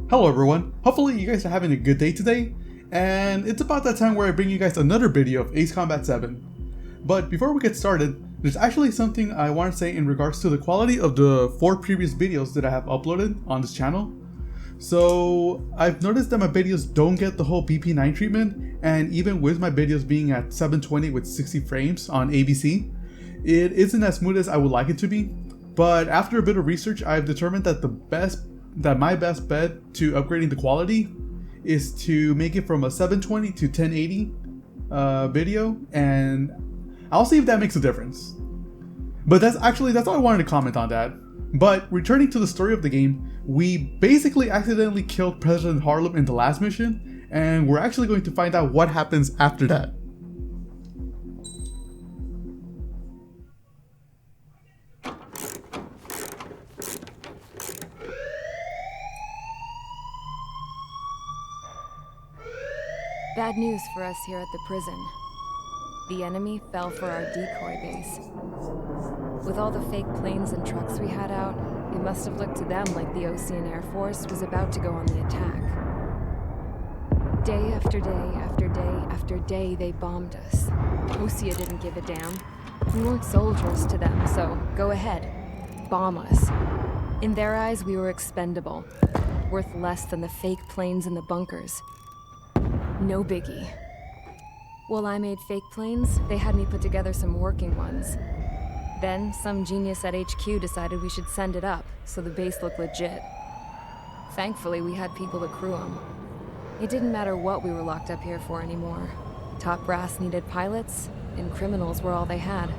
Hello everyone, hopefully you guys are having a good day today, and it's about that time where I bring you guys another video of Ace Combat 7. But before we get started, there's actually something I want to say in regards to the quality of the 4 previous videos that I have uploaded on this channel. So I've noticed that my videos don't get the whole BP9 treatment, and even with my videos being at 720 with 60 frames on ABC, it isn't as smooth as I would like it to be. But after a bit of research, I've determined that my best bet to upgrading the quality is to make it from a 720 to 1080 video, and I'll see if that makes a difference. But that's all I wanted to comment on that. But returning to the story of the game, we basically accidentally killed President Harlem in the last mission, and we're actually going to find out what happens after that. Bad news for us here at the prison. The enemy fell for our decoy base. With all the fake planes and trucks we had out, it must have looked to them like the Ocean Air Force was about to go on the attack. Day after day after day after day, they bombed us. Osea didn't give a damn. We weren't soldiers to them, so go ahead. Bomb us. In their eyes, we were expendable. Worth less than the fake planes in the bunkers. No biggie. While I made fake planes, they had me put together some working ones. Then, some genius at HQ decided we should send it up, so the base looked legit. Thankfully, we had people to crew them. It didn't matter what we were locked up here for anymore. Top brass needed pilots, and criminals were all they had.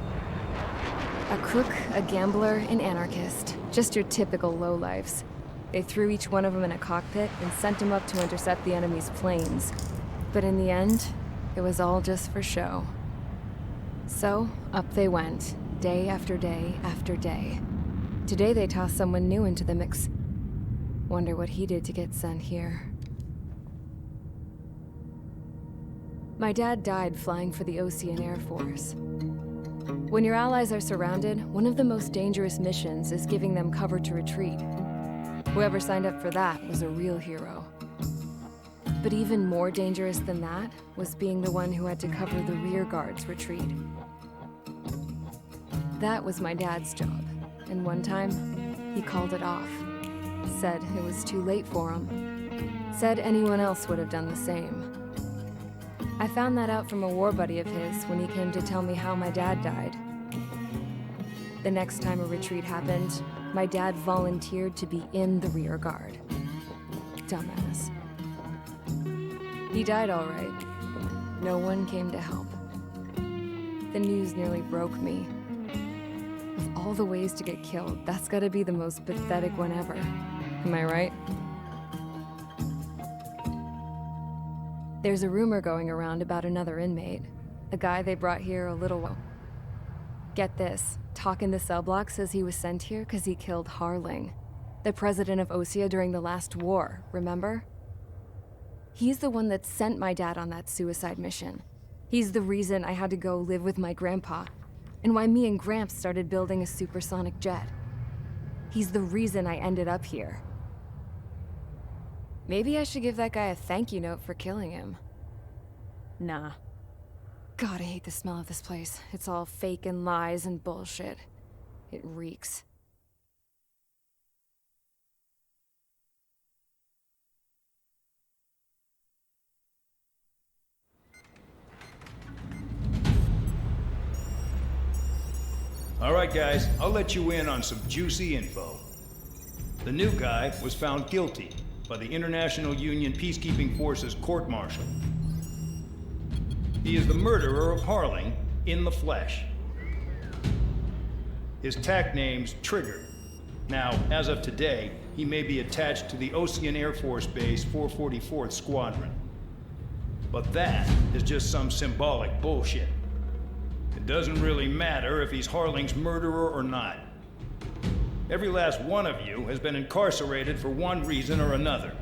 A crook, a gambler, an anarchist. Just your typical lowlifes. They threw each one of them in a cockpit and sent them up to intercept the enemy's planes. But in the end, it was all just for show. So, up they went, day after day after day. Today they tossed someone new into the mix. Wonder what he did to get sent here. My dad died flying for the Ocean Air Force. When your allies are surrounded, one of the most dangerous missions is giving them cover to retreat. Whoever signed up for that was a real hero. But even more dangerous than that was being the one who had to cover the rear guard's retreat. That was my dad's job, and one time, he called it off. Said it was too late for him. Said anyone else would have done the same. I found that out from a war buddy of his when he came to tell me how my dad died. The next time a retreat happened, my dad volunteered to be in the rear guard. Dumbass. He died all right. No one came to help. The news nearly broke me. Of all the ways to get killed, that's gotta be the most pathetic one ever. Am I right? There's a rumor going around about another inmate. A guy they brought here a little while. Get this, talk in the cell block says he was sent here because he killed Harling, the president of Osea during the last war, remember? He's the one that sent my dad on that suicide mission. He's the reason I had to go live with my grandpa, and why me and Gramps started building a supersonic jet. He's the reason I ended up here. Maybe I should give that guy a thank you note for killing him. Nah. God, I hate the smell of this place. It's all fake and lies and bullshit. It reeks. All right, guys, I'll let you in on some juicy info. The new guy was found guilty by the International Union Peacekeeping Forces court-martial. He is the murderer of Harling in the flesh. His tack name's Trigger. Now, as of today, he may be attached to the Ocean Air Force Base 444th Squadron. But that is just some symbolic bullshit. It doesn't really matter if he's Harling's murderer or not. Every last one of you has been incarcerated for one reason or another.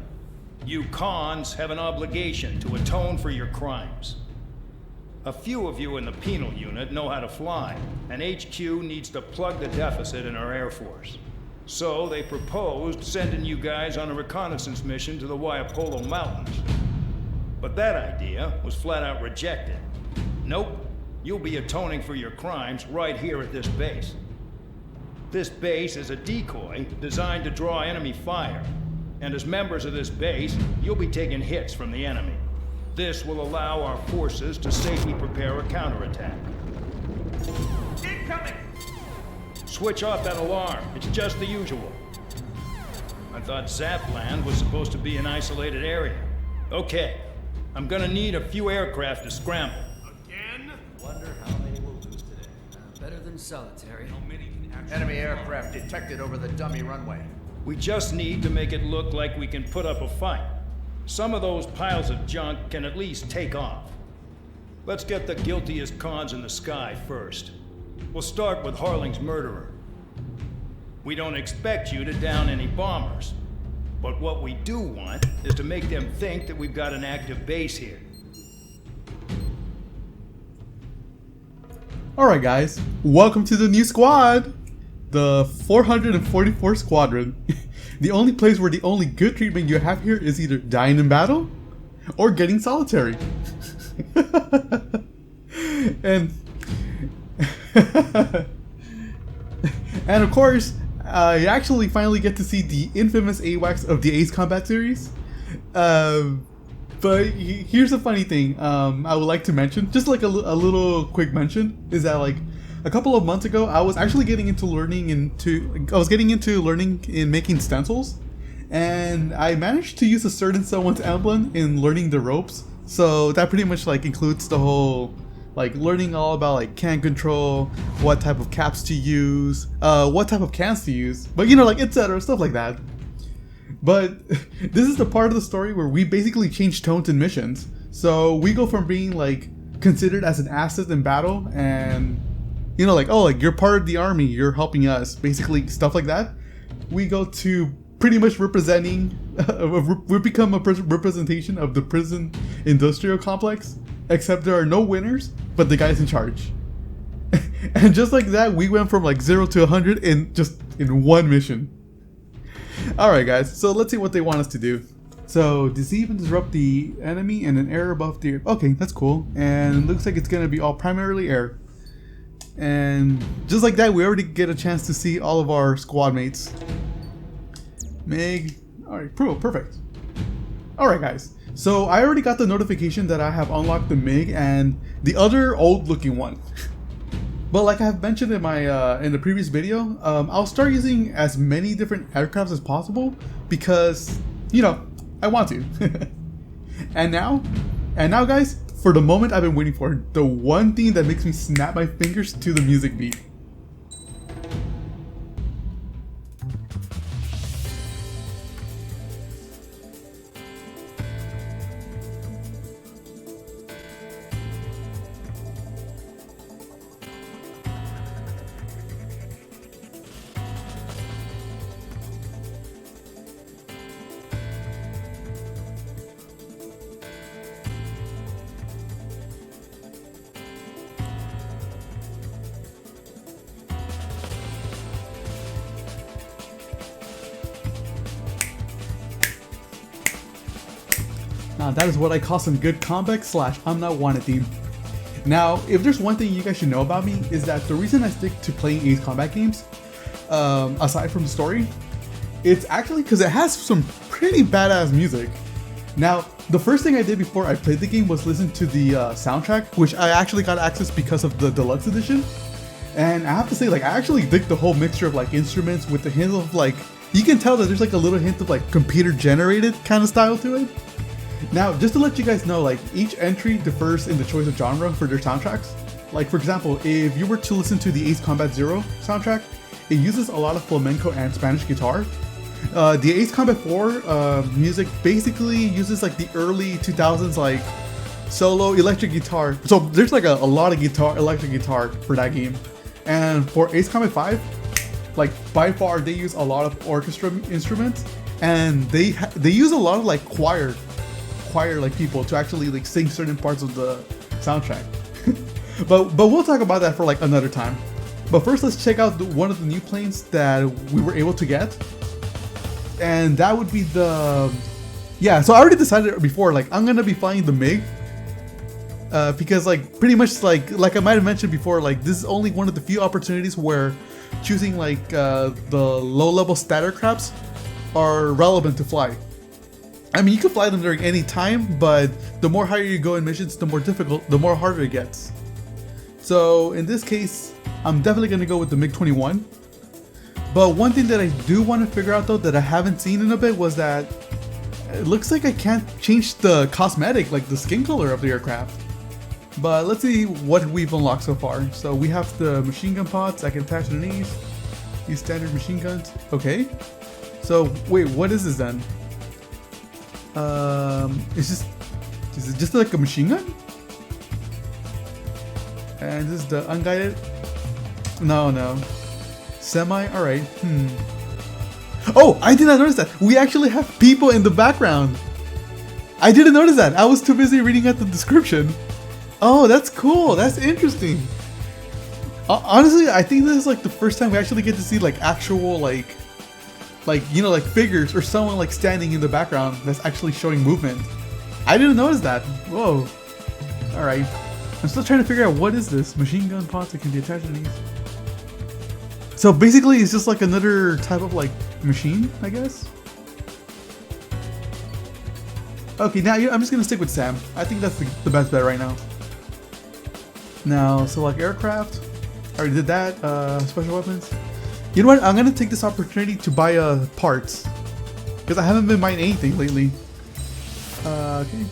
You cons have an obligation to atone for your crimes. A few of you in the penal unit know how to fly, and HQ needs to plug the deficit in our Air Force. So they proposed sending you guys on a reconnaissance mission to the Waiapolo Mountains. But that idea was flat out rejected. Nope, you'll be atoning for your crimes right here at this base. This base is a decoy designed to draw enemy fire. And as members of this base, you'll be taking hits from the enemy. This will allow our forces to safely prepare a counterattack. Incoming! Switch off that alarm. It's just the usual. I thought Zapland was supposed to be an isolated area. Okay, I'm gonna need a few aircraft to scramble. Again? Wonder how many we'll lose today. Better than solitary. How many can actually... Enemy aircraft detected over the dummy runway. We just need to make it look like we can put up a fight. Some of those piles of junk can at least take off. Let's get the guiltiest cons in the sky first. We'll start with Harling's murderer. We don't expect you to down any bombers. But what we do want is to make them think that we've got an active base here. Alright guys, welcome to the new squad! The 444th Squadron. The only place where the only good treatment you have here is either dying in battle or getting solitary. and and of course, you actually finally get to see the infamous AWACS of the Ace Combat series. But here's a funny thing I would like to mention, just like a little quick mention, is that like a couple of months ago I was actually getting into learning in making stencils, and I managed to use a certain someone's emblem in learning the ropes. So that pretty much like includes the whole like learning all about like can control, what type of caps to use, what type of cans to use, but you know, like etc. stuff like that. But this is the part of the story where we basically change tones in missions. So we go from being like considered as an asset in battle, and you know, like, oh, like you're part of the army, you're helping us, basically stuff like that. We go to pretty much representing, we become a representation of the prison industrial complex, except there are no winners, but the guy's in charge. And just like that, we went from like 0 to 100 in one mission. Alright guys, so let's see what they want us to do. So, deceive and disrupt the enemy and an air above the air. Okay, that's cool. And it looks like it's gonna be all primarily air. And just like that, we already get a chance to see all of our squad mates. Meg. Alright, perfect. Alright guys, so I already got the notification that I have unlocked the MiG and the other old looking one. But like I have mentioned in my in the previous video, I'll start using as many different aircrafts as possible because, you know, I want to. And now guys, for the moment I've been waiting for, the one thing that makes me snap my fingers to the music beat. Now that is what I call some good combat / I'm not wanted theme. Now, if there's one thing you guys should know about me, is that the reason I stick to playing Ace Combat games, aside from the story, it's actually because it has some pretty badass music. Now, the first thing I did before I played the game was listen to the soundtrack, which I actually got access because of the deluxe edition. And I have to say, like, I actually dig the whole mixture of like instruments with the hint of like, you can tell that there's like a little hint of like computer generated kind of style to it. Now, just to let you guys know, like each entry differs in the choice of genre for their soundtracks. Like for example, if you were to listen to the Ace Combat Zero soundtrack, it uses a lot of flamenco and Spanish guitar. The Ace Combat 4 music basically uses like the early 2000s like solo electric guitar. So there's like a lot of electric guitar for that game. And for Ace Combat 5, like by far they use a lot of orchestra instruments, and they use a lot of like choir like people to actually like sing certain parts of the soundtrack. but we'll talk about that for like another time. But first, let's check out one of the new planes that we were able to get. And that would be the... Yeah, so I already decided before, like, I'm gonna be flying the MiG. Because, like, pretty much, like I might have mentioned before, like, this is only one of the few opportunities where choosing, like, the low-level stat aircrafts are relevant to fly. I mean, you can fly them during any time, but the more higher you go in missions, the more difficult, the more harder it gets. So, in this case, I'm definitely gonna go with the MiG-21. But one thing that I do want to figure out, though, that I haven't seen in a bit was that it looks like I can't change the cosmetic, like the skin color of the aircraft. But let's see what we've unlocked so far. So we have the machine gun pods I can attach to these standard machine guns. Okay. So wait, what is this then? Is it just like a machine gun? And this is the unguided. No. Semi. All right. Oh, I did not notice that. We actually have people in the background. I didn't notice that. I was too busy reading out the description. Oh, that's cool. That's interesting. Honestly, I think this is like the first time we actually get to see like actual like you know, like figures or someone like standing in the background that's actually showing movement. I didn't notice that. Whoa. All right. I'm still trying to figure out what is this machine gun pods that can be attached to these. So basically, it's just like another type of like machine, I guess. Okay, now I'm just gonna stick with Sam. I think that's the best bet right now. Now select aircraft. I already did that. Special weapons. You know what? I'm gonna take this opportunity to buy parts because I haven't been buying anything lately. Okay.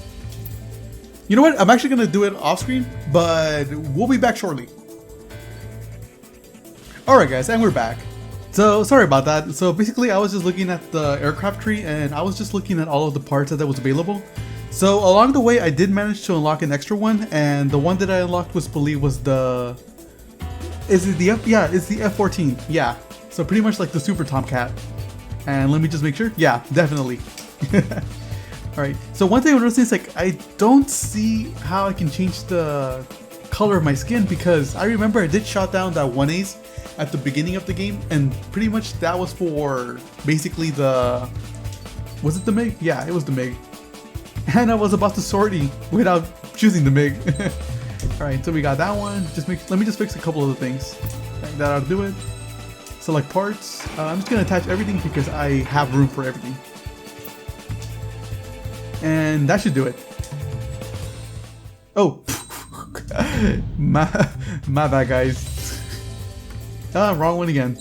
You know what? I'm actually gonna do it off screen, but we'll be back shortly. Alright guys, and we're back. So, sorry about that. So basically I was just looking at the aircraft tree and I was just looking at all of the parts that was available. So along the way I did manage to unlock an extra one, and the one that I unlocked was the... Is it the F? Yeah, it's the F-14. Yeah. So pretty much like the Super Tomcat. And let me just make sure. Yeah, definitely. Alright, so one thing I'm noticing is like I don't see how I can change the color of my skin, because I remember I did shot down that 1Ace at the beginning of the game, and pretty much that was for basically the... Was it the MiG? Yeah, it was the MiG. And I was about to sortie without choosing the MiG. Alright, so we got that one. Let me just fix a couple of the things. That ought to do it. Select parts. I'm just going to attach everything because I have room for everything. And that should do it. Oh! my bad, guys. Wrong one again.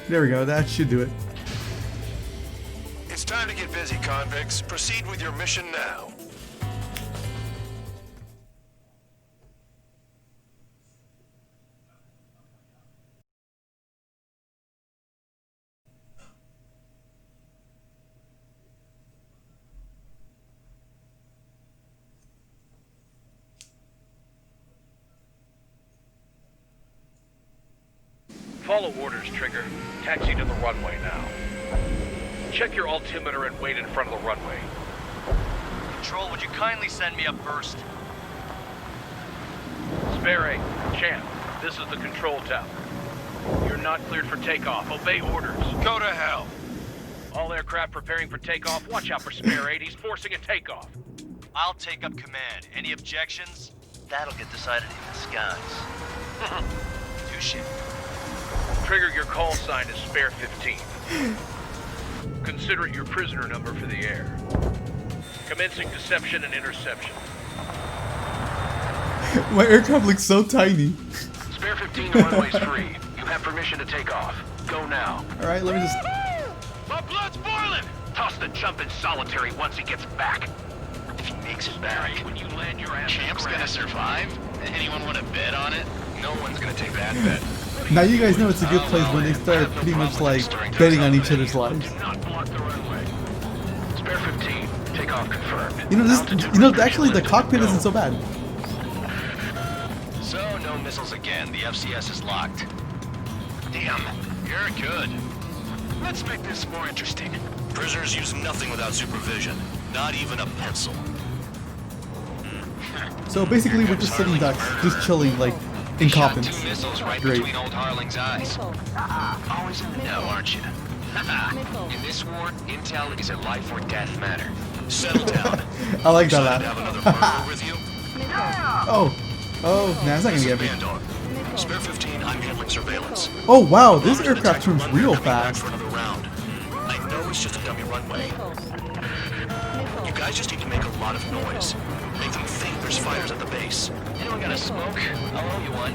There we go, that should do it. It's time to get busy, convicts. Proceed with your mission now. Follow orders, Trigger. Taxi to the runway now. Check your altimeter and wait in front of the runway. Control, would you kindly send me up first? Spare 8, Champ, this is the control tower. You're not cleared for takeoff. Obey orders. Go to hell. All aircraft preparing for takeoff. Watch out for Spare 8. He's forcing a takeoff. I'll take up command. Any objections? That'll get decided in the skies. Touche. Trigger, your call sign is Spare 15. Consider it your prisoner number for the air. Commencing deception and interception. My aircraft looks so tiny. Spare 15, the runway's free. You have permission to take off. Go now. Alright, let me just... My blood's boiling! Toss the chump in solitary once he gets back. If he makes it back. When you land your ass Champ's gonna survive? Anyone want to bet on it? No one's gonna take that bet. Now you guys know it's a good place when they start pretty much like betting on each other's lives. Do not block the runway. Spare 15, takeoff confirmed. Actually the cockpit isn't so bad. So, no missiles again. The FCS is locked. Damn, you're good. Let's make this more interesting. Prisoners use nothing without supervision. Not even a pencil. So basically, we're just sitting ducks, just chilling, like, in coffins. Shot 2 missiles right Great. between old Harling's eyes. Always in the know, aren't you? In this war, intel is a life or death matter. Settle down. I like that Excited to have another laugh. partner with you? Oh, nah, it's not gonna get me. Bandoggo. Spare 15, I'm handling surveillance. Oh wow, this Bomber's aircraft detected turns runway, real coming back fast. for another round. I know it's just a dummy runway. You guys just need to make a lot of noise. Make them think there's fighters at the base. Anyone got a smoke? I'll owe you one.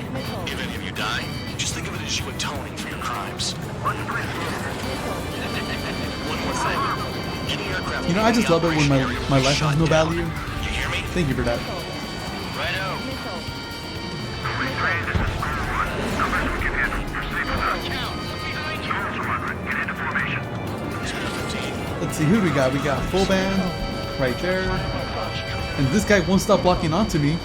If any of you die, just think of it as you atoning for your crimes. One more thing. Any aircraft You know, I just love it when my life has no value. You hear me? Thank you for that. Righto. Let's see, who do we got? We got full band right there. And this guy won't stop blocking onto me. Look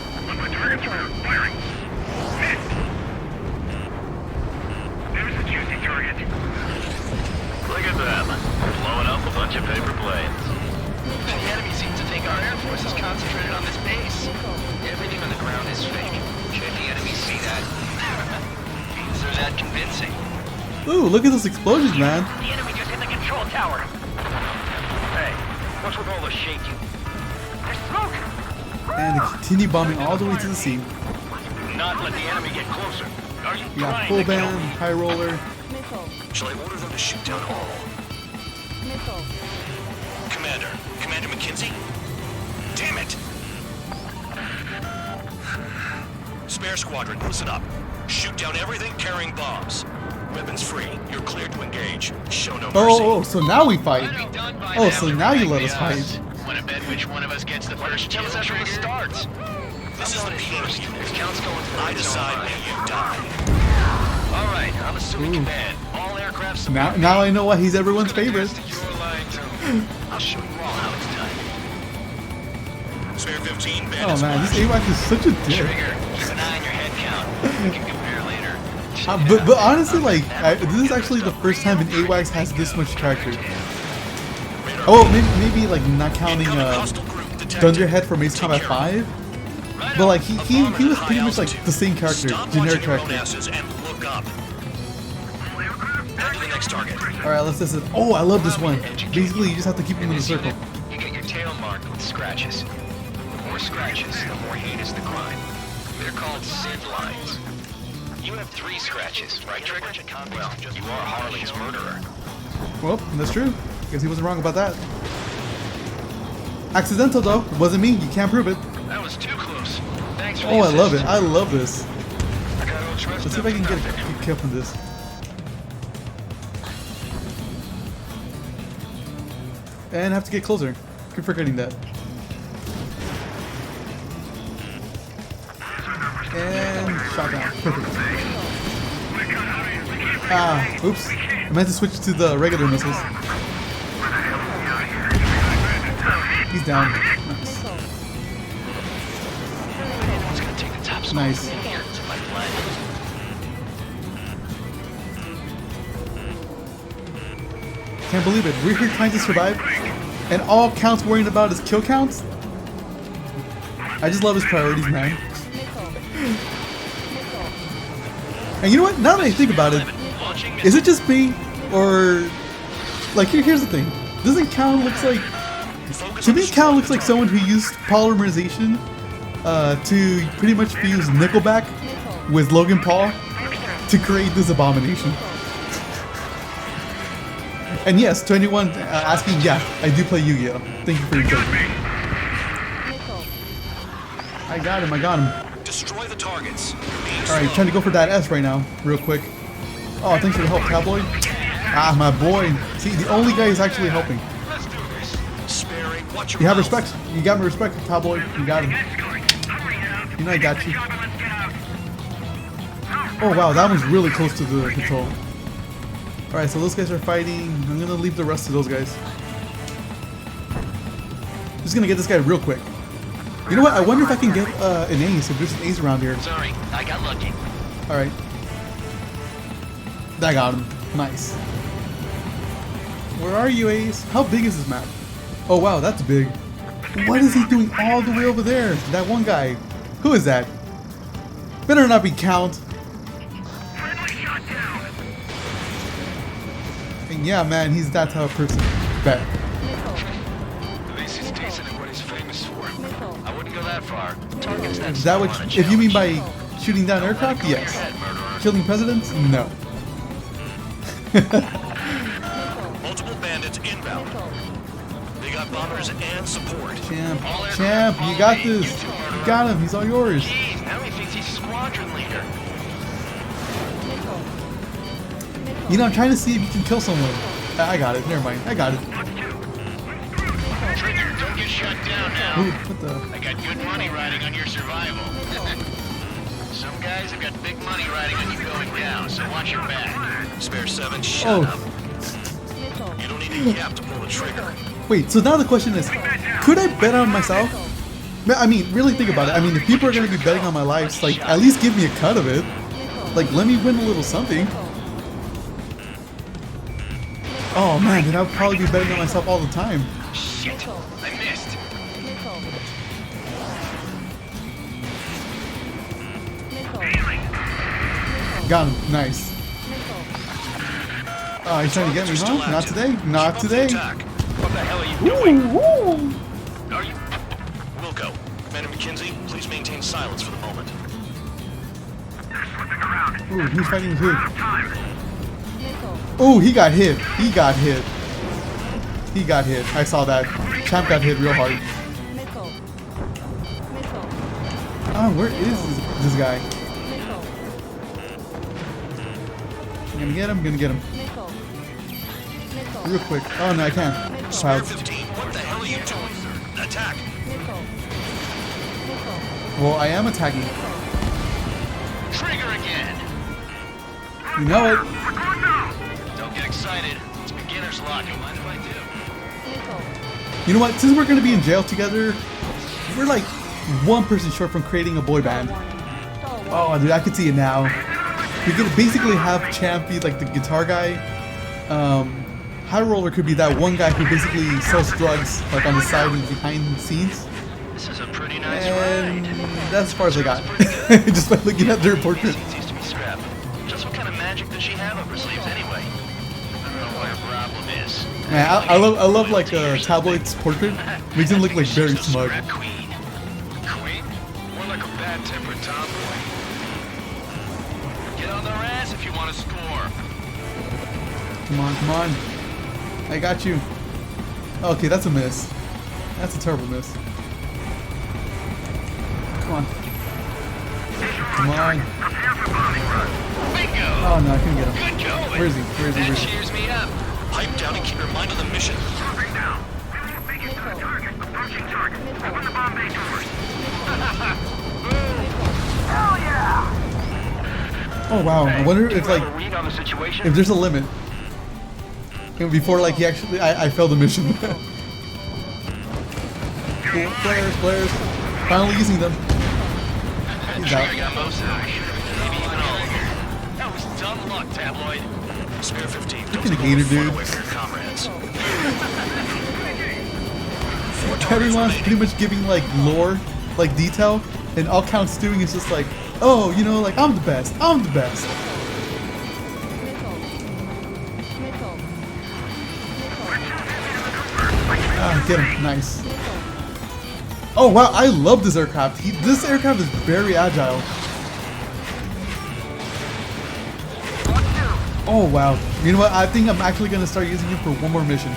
at them. Blowing up a bunch of paper planes. The enemy seems to think our Air Force is concentrated on this base. Everything on the ground is fake. Should the enemy see that? So that convincing. Ooh, look at those explosions, man. The enemy just hit the control tower. Hey, what's with all the shaking? There's smoke! And they continue bombing all the way to the sea. Not let the enemy get closer. Are you We got trying full to kill band, me? high roller. Shall I order them to shoot down all? Commander McKenzie? Damn it! Spare Squadron, listen up. Shoot down everything carrying bombs. Weapons free. You're cleared to engage. Show no mercy. Oh, so now we fight. Oh, so now you let us fight. Want to bet which one of us gets the first kill after it starts? This is the PM's unit. I decide when you die. All right, I'm assuming command. All aircraft. Now I know why he's everyone's favorite. I'll show you all how it's done. Spare 15, Oh bandits. man, this AWACS is such a dick. Trigger, keep an eye on your head count. We can compare later. But honestly, like, this is actually the first time an AWACS has this much character. Oh, maybe like not counting Thunderhead from Ace Combat 5. But like he was pretty much like the same character, generic character. Alright, let's test it. Oh, I love this one. Basically, you just have to keep him in the circle. You get your tail marked with scratches. The more scratches, the more heinous the crime. They're called SID lines. You have 3 scratches, right, Trigger? Well, you are Harley's murderer. Well, that's true. Guess he wasn't wrong about that. Accidental though. It wasn't me. You can't prove it. That was too close. Thanks for Oh, the I love it. assist. I love this. I got no trust Let's see if I can get a kill from this. And have to get closer. Keep forgetting that. And shot down. Perfect. Ah, oops. I meant to switch to the regular missiles. He's down. Nice. Anyone's gonna take the top spot. Nice. It's my plan. Can't believe it. We're here trying to survive, and all Count's worrying about is kill counts? I just love his priorities, man. And you know what? Now that I think about it, is it just me? Or, like, here's the thing. Doesn't Count looks like... To me, Count looks like someone who used polymerization to pretty much fuse Nickelback with Logan Paul to create this abomination. And yes, to anyone asking, yeah, I do play Yu-Gi-Oh! Thank you for your judgment. I got him. Destroy the targets. Alright, trying to go for that S right now, real quick. Oh, thanks for the help, Tabloid. Ah, my boy. See, the only guy who's actually helping. You have respect. You got my respect, Tabloid. You got him. You know I got you. Oh wow, that was really close to the control. Alright, so those guys are fighting. I'm gonna leave the rest to those guys. Just gonna get this guy real quick. You know what? I wonder if I can get an ace, if there's an ace around here. Sorry, I got lucky. Alright. I got him. Nice. Where are you, Ace? How big is this map? Oh wow, that's big. What is he doing all the way over there? That one guy. Who is that? Better not be Count. And yeah, man, he's that type of person. Bet. At least he's decent at what he's famous for. I wouldn't go that far. Target's that Is that what? small on a If you mean by challenge. shooting down aircraft, yes. Killing presidents, no. Multiple bandits inbound. They got bombers and support. Champ, champ, you got this. You got him. He's all yours. Jeez, now he thinks he's squadron leader. You know, I'm trying to see if you can kill someone. I got it. Never mind. I got it. Trigger, don't get shut down now. Ooh, what the? I got good money riding on your survival. Some guys have got big money riding on you going down, so watch your back. Spare 7, shut up. Oh, You don't need a gap to pull the trigger. wait. So now the question is, could I bet on myself? I mean, really think about it. I mean, if people are going to be betting on my lives, like, at least give me a cut of it. Like, let me win a little something. Oh man, then I would probably be betting on myself all the time. Shit, I missed. Got him. Nice. Oh, he's trying to get me, huh? Not today. Not Keep up the today. attack. What the hell are you doing? Are you? Wilco, Commander McKenzie, please maintain silence for the moment. Ooh, who's fighting with who? Oh, he got hit. He got hit. He got hit. I saw that. Champ got hit real hard. Oh, where is this guy? I'm gonna get him. Gonna get him. Real quick. Oh no, I can't. Spare Wow. 15, what the hell are you doing? Attack. Well, I am attacking. Trigger again. You know it. Don't get excited. It's beginner's luck. Mind if I do? You know what? Since we're gonna be in jail together, we're like one person short from creating a boy band. Oh, dude, I can see it now. We could basically have Champ be like the guitar guy. High Roller could be that one guy who basically sells drugs, like on the side and behind the scenes. This is a pretty nice And ride. that's as far as I got. Just by looking at their portrait. Seems to be scrap. Just what kind of magic does she have up her sleeves anyway? I don't know what her problem is. Man, I love like Tabloid's portrait. Makes him look like very smug. Scrap queen. Queen? More like a bad-tempered tomboy. Get on their ass if you want to score. Come on, come on. I got you. Okay, that's a miss. That's a terrible miss. Come on. Come on. Bingo! Oh no, I couldn't get him. Good going. Where is he? Where is he? That Where is he? cheers me up. Pipe down and keep your mind on the mission. Oh wow, I wonder if like Read on the situation. if there's a limit. And before like he actually I failed the mission. Cool. Flares. Finally using them. He's out. I got most of them. Maybe even all of them. That was dumb luck, Tabloid. Spare 15, don't Freaking take hater, a far dude. away from your comrades. Everyone's pretty much giving like lore, like detail, and all Count's doing is just like, oh, you know, like I'm the best. I'm the best. Ah, get him. Nice. Oh wow, I love this aircraft. This aircraft is very agile. Oh wow. You know what? I think I'm actually gonna start using him for one more mission.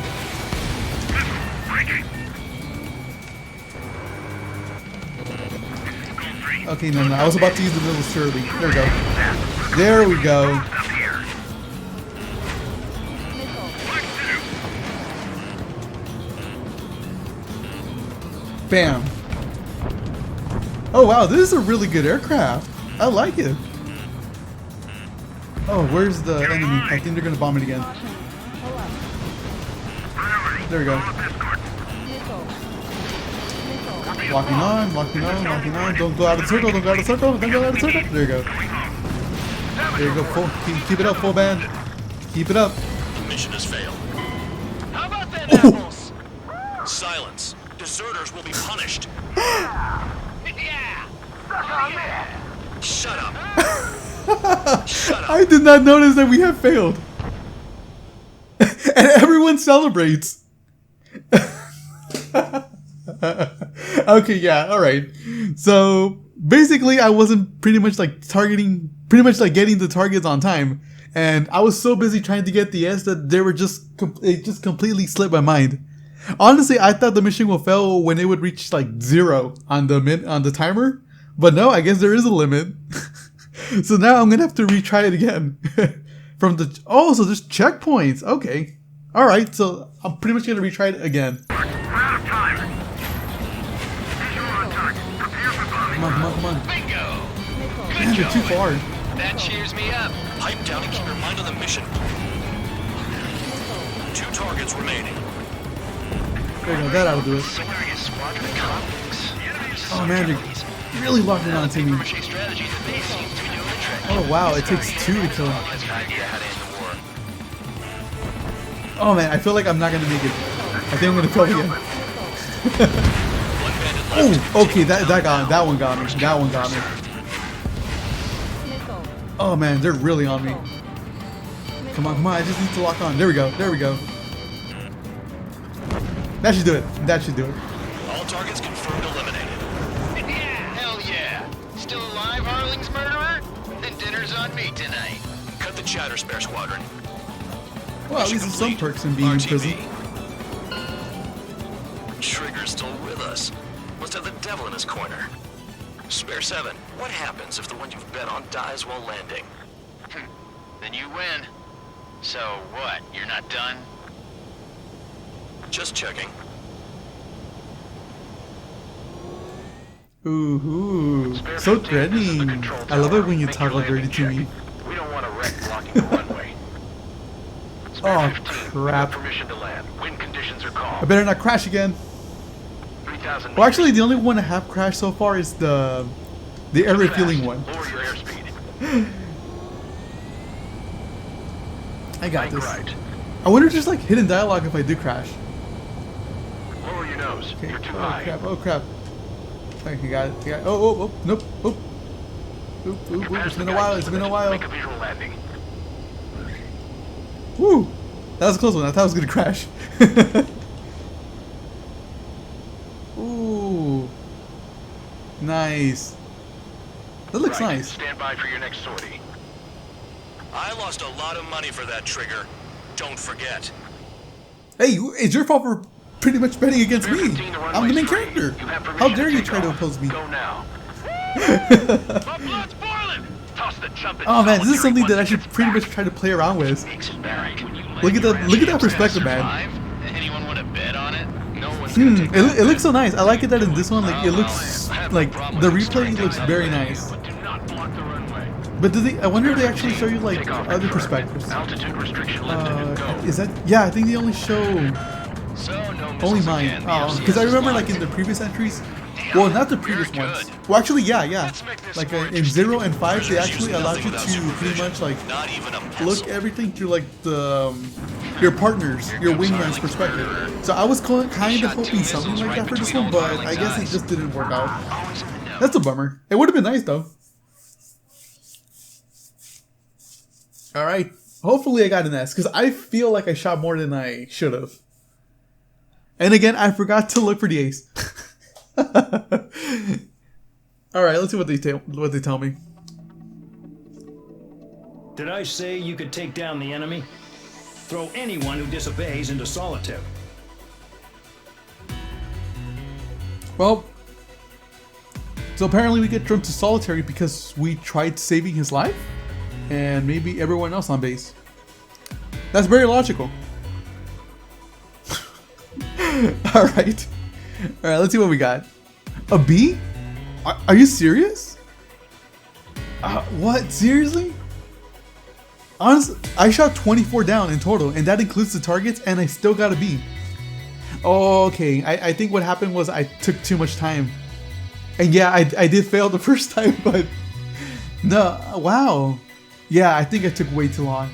Okay, no, I was about to use the missiles too early. There we go. There we go. Bam. Oh wow, this is a really good aircraft. I like it. Oh, where's the enemy? I think they're gonna bomb it again. There we go. Locking on, locking on, locking on. Don't go out of the circle, don't go out of the circle, don't go out of the circle. There you go. There you go, full. Keep it up, full band. Keep it up. The mission has failed. How about them apples? Silence. Deserters will be punished. Yeah. Shut up. Shut up. I did not notice that we have failed. And everyone celebrates. Okay, yeah, alright. So basically I wasn't pretty much like getting the targets on time. And I was so busy trying to get the S that they were it just completely slipped my mind. Honestly, I thought the mission would fail when it would reach like 0 on the timer. But no, I guess there is a limit. So now I'm gonna have to retry it again. So there's checkpoints. Okay. Alright, so I'm pretty much gonna retry it again. We're out of time. Visual on target. Prepare for bombing. Come on. Bingo! Good Man, they're too going. far. That cheers me up. Pipe down and keep your mind on the mission. 2 targets remaining. There you go, that'll do it. Squaring a squadron of convicts. Oh man, they're really locking on to me. Strategy that they seem to be doing the trick. Oh wow, it takes 2 to kill him. That's an idea how to end the war. Oh man, I feel like I'm not gonna make it. I think I'm gonna fail again. One bandit left. Oh, okay, that one got me. That one got me. Oh man, they're really on me. Come on, I just need to lock on. There we go. That should do it. All targets confirmed eliminated. Yeah, hell yeah. Still alive, Harling's murderer? Then dinner's on me tonight. Cut the chatter, Spare Squadron. Well, at least there's some perks in being in prison. Trigger's still with us. Must have the devil in his corner. Spare 7, what happens if the one you've bet on dies while landing? Then you win. So what, you're not done? Just checking. Ooh, so threatening. I love it when you talk all dirty to me. We don't want a wreck blocking the runway. Oh 15, crap. permission to land. Wind conditions are I calm. better not crash again. 3,000 Well, actually, the only one I have crashed so far is the air refueling one. Lower your airspeed. I got Bank this. right. I wonder if there's like hidden dialogue if I do crash. Lower your nose. Okay. You're too high. Oh crap. Okay, got it. Oh, nope. Oop. It's been a while. Make a visual landing. Woo! That was a close one. I thought I was gonna crash. Ooh. Nice. That looks Right. nice. Stand by for your next sortie. I lost a lot of money for that trigger. Don't forget. Hey, it's your fault for pretty much betting against Spare me. 15, the I'm the main runway's free. character. You have How permission dare you take try to off. oppose me? Go now. My blood's boiling. Toss the jump. Oh man, this is something that I should pretty much try to play around with. Look at that perspective, man. Anyone want to bet on it? No one's gonna take It looks so nice. I like it that in this one, like it looks like the replay looks very nice. But do not block the runway. But I wonder if they actually show you like other perspectives. Altitude restriction lifted and go. Is that? Yeah, I think they only show So no only missiles mine. again. Oh, because I remember like in the previous entries. Well, not the previous ones. Well, actually, yeah. Like in 0 and 5, they actually allowed you to pretty much like Not even a look everything through like the your partners, your wingman's perspective. So I was kind of hoping something like that for this one, but I guess it just didn't work out. That's a bummer. It would have been nice though. All right. Hopefully I got an S because I feel like I shot more than I should have. And again, I forgot to look for the ace. All right, let's see what they tell me. Did I say you could take down the enemy? Throw anyone who disobeys into solitary. Well, so apparently we get thrown to solitary because we tried saving his life, and maybe everyone else on base. That's very logical. All right, let's see what we got. A B? Are you serious? What? Seriously? Honestly, I shot 24 down in total, and that includes the targets, and I still got a B. Oh, okay. I think what happened was I took too much time. And yeah, I did fail the first time, but... No, wow. Yeah, I think I took way too long.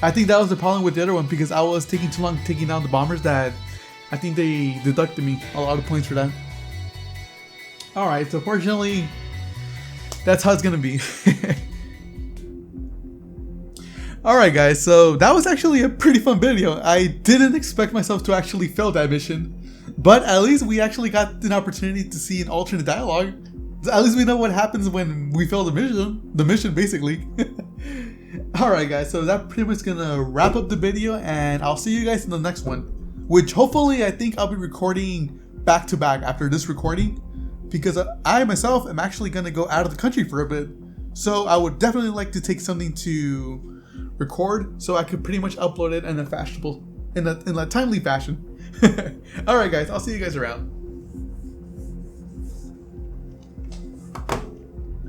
I think that was the problem with the other one, because I was taking too long taking down the bombers that I think they deducted me a lot of points for that. Alright, so fortunately, That's how it's gonna be. Alright guys, so that was actually a pretty fun video. I didn't expect myself to actually fail that mission, but at least we actually got an opportunity to see an alternate dialogue. At least we know what happens when we fail the mission basically. Alright guys, so that pretty much gonna wrap up the video, and I'll see you guys in the next one, which hopefully I think I'll be recording back to back after this recording, because I myself am actually gonna go out of the country for a bit, so I would definitely like to take something to record so I could pretty much upload it in a timely fashion. Alright guys, I'll see you guys around.